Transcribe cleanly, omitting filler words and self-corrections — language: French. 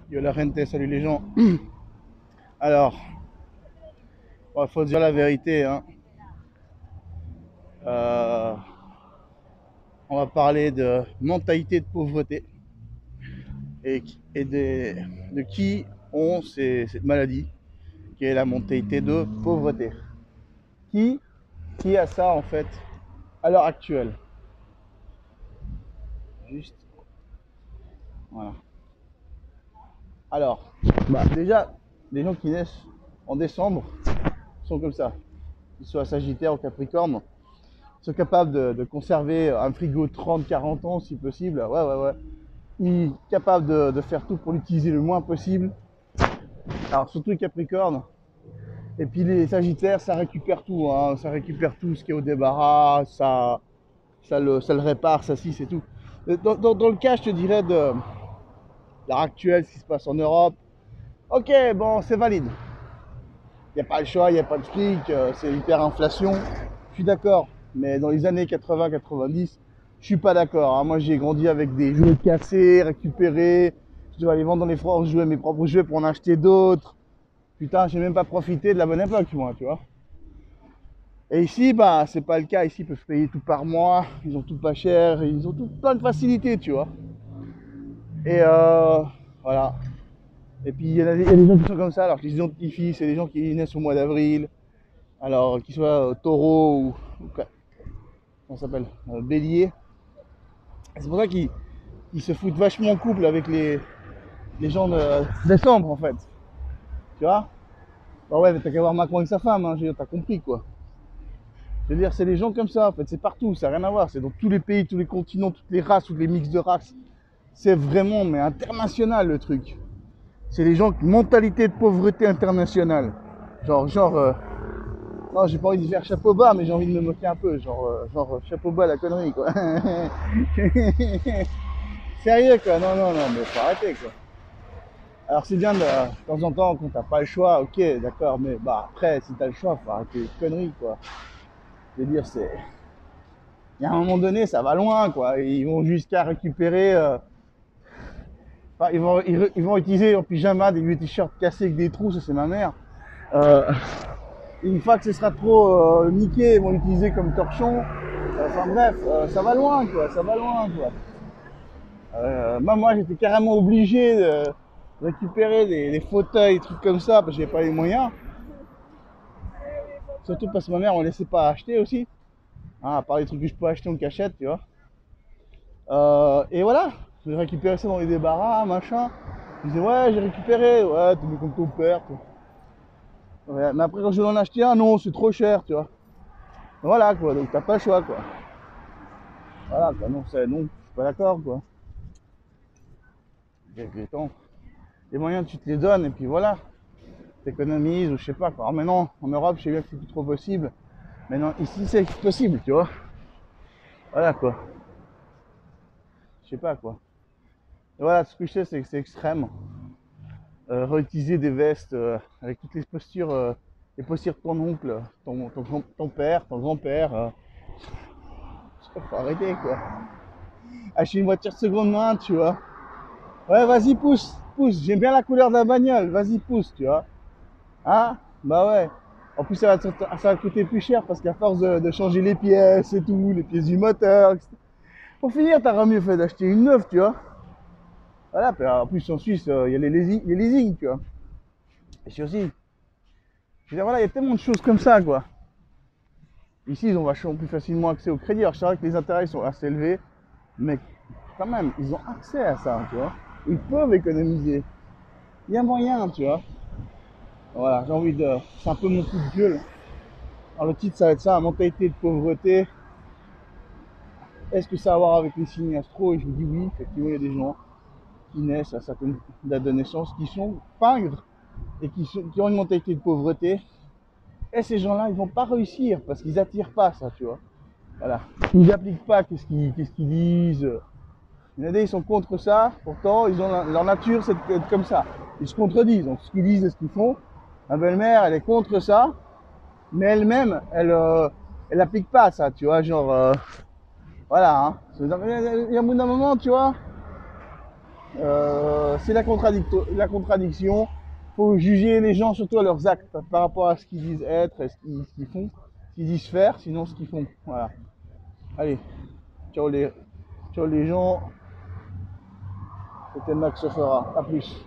Yo la gente, salut les gens. Alors, il faut dire la vérité, hein. Euh, on va parler de mentalité de pauvreté et de qui ont cette maladie, qui est la mentalité de pauvreté. Qui, qui a ça en fait à l'heure actuelle? Juste, voilà. Alors, déjà, les gens qui naissent en décembre sont comme ça. Qu'ils soient Sagittaire ou Capricorne, sont capables de conserver un frigo 30-40 ans si possible. Ouais, ouais, ouais. Ils sont capables de faire tout pour l'utiliser le moins possible. Alors, surtout les Capricornes. Et puis les Sagittaires, ça récupère tout, hein. Ça récupère tout ce qui est au débarras, ça le répare, ça c'est tout. Dans le cas, je te dirais, de l'heure actuelle, ce qui se passe en Europe, ok, bon, c'est valide. Il n'y a pas le choix, il n'y a pas de fric, c'est l'hyperinflation. Je suis d'accord. Mais dans les années 80-90, je suis pas d'accord, hein. Moi, j'ai grandi avec des jouets cassés, récupérés. Je dois aller vendre dans les foires jouets, mes propres jouets pour en acheter d'autres. Putain, j'ai même pas profité de la bonne époque, moi, tu vois. Et ici, bah, c'est pas le cas. Ici, ils peuvent payer tout par mois. Ils ont tout pas cher. Ils ont tout plein de facilités, tu vois. Et voilà. Et puis, il y a des gens qui sont comme ça. Alors, je les identifie. C'est des gens qui naissent au mois d'avril. Alors, qu'ils soient taureau ou comment ça s'appelle, bélier. C'est pour ça qu'ils se foutent vachement en couple avec les gens de décembre, en fait. Tu vois. Bah ouais, mais t'as qu'à voir Macron avec sa femme, hein. Je veux dire, t'as compris, quoi. Je veux dire, c'est des gens comme ça, en fait. C'est partout, ça n'a rien à voir. C'est dans tous les pays, tous les continents, toutes les races, tous les mix de races. C'est vraiment, mais international, le truc. C'est des gens qui mentalité de pauvreté internationale. Non, j'ai pas envie de faire chapeau bas, mais j'ai envie de me moquer un peu. Chapeau bas la connerie, quoi. Sérieux, quoi. Non, non, non, mais faut arrêter, quoi. Alors, c'est bien de temps en temps, quand t'as pas le choix, ok, d'accord, mais bah après, si t'as le choix, faut arrêter les conneries, quoi. Je veux dire, c'est. Il y a un moment donné, ça va loin, quoi. Ils vont jusqu'à récupérer. Enfin, ils vont utiliser en pyjama des vieux t-shirts cassés avec des trous, ça c'est ma mère. Euh, une fois que ce sera trop niqué, ils vont l'utiliser comme torchon. Enfin bref, ça va loin, quoi. Ça va loin, quoi. Moi, j'étais carrément obligé de récupérer des fauteuils, des trucs comme ça, parce que j'avais pas les moyens. Surtout parce que ma mère ne me laissait pas acheter aussi. Hein, à part les trucs que je peux acheter en cachette, tu vois. Et voilà, j'ai récupéré ça dans les débarras, machin. Je disais, ouais, j'ai récupéré, ouais, t'es comme ton père, toi. Ouais, mais après, quand je vais en acheter un, non, c'est trop cher, tu vois. Voilà, quoi, donc t'as pas le choix, quoi. Voilà, quoi, non, non, je suis pas d'accord, quoi. Attends, les moyens, tu te les donnes, et puis voilà, t'économises, ou je sais pas, quoi. Alors maintenant, en Europe, je sais bien que c'est plus trop possible. Mais non, ici, c'est possible, tu vois. Voilà, quoi. Je sais pas, quoi. Et voilà, ce que je sais, c'est que c'est extrême. Réutiliser des vestes avec toutes les postures de ton oncle, ton père, ton grand-père. Faut arrêter, quoi. Acheter une voiture de seconde main, tu vois. Ouais, vas-y, pousse, pousse. J'aime bien la couleur de la bagnole. Vas-y, pousse, tu vois. Hein? Bah ouais. En plus, ça va te coûter plus cher parce qu'à force de changer les pièces et tout, les pièces du moteur, etc. Pour finir, t'auras mieux fait d'acheter une neuve, tu vois. Voilà, puis en plus en Suisse, il y a les leasing, tu vois. Et c'est aussi, je veux dire, voilà, il y a tellement de choses comme ça, quoi. Ici, ils ont vachement plus facilement accès au crédit. Alors, c'est vrai que les intérêts sont assez élevés, mais quand même, ils ont accès à ça, tu vois. Ils peuvent économiser. Il y a moyen, tu vois. Voilà, j'ai envie de. C'est un peu mon coup de gueule. Alors, le titre, ça va être ça, mentalité de pauvreté. Est-ce que ça a à voir avec les signes astro? Et je vous dis oui, effectivement, il y a des gens qui naissent à certaines dates de naissance qui sont pingres et qui ont une mentalité de pauvreté. Et ces gens-là, ils vont pas réussir parce qu'ils attirent pas ça, tu vois. Voilà. Ils n'appliquent pas qu'est-ce qu'ils disent. Il y en a des, ils sont contre ça, pourtant, ils ont leur nature, c'est d'être comme ça. Ils se contredisent, donc ce qu'ils disent et ce qu'ils font. Ma belle-mère, elle est contre ça, mais elle-même, elle applique pas ça, tu vois, genre, voilà, hein. Il y a un bout d'un moment, tu vois, C'est la contradiction. Il faut juger les gens surtout à leurs actes, par rapport à ce qu'ils disent être et ce qu'ils font, ce qu'ils disent faire, sinon ce qu'ils font. Voilà. Allez, ciao les gens. C'était Max se fera. A plus.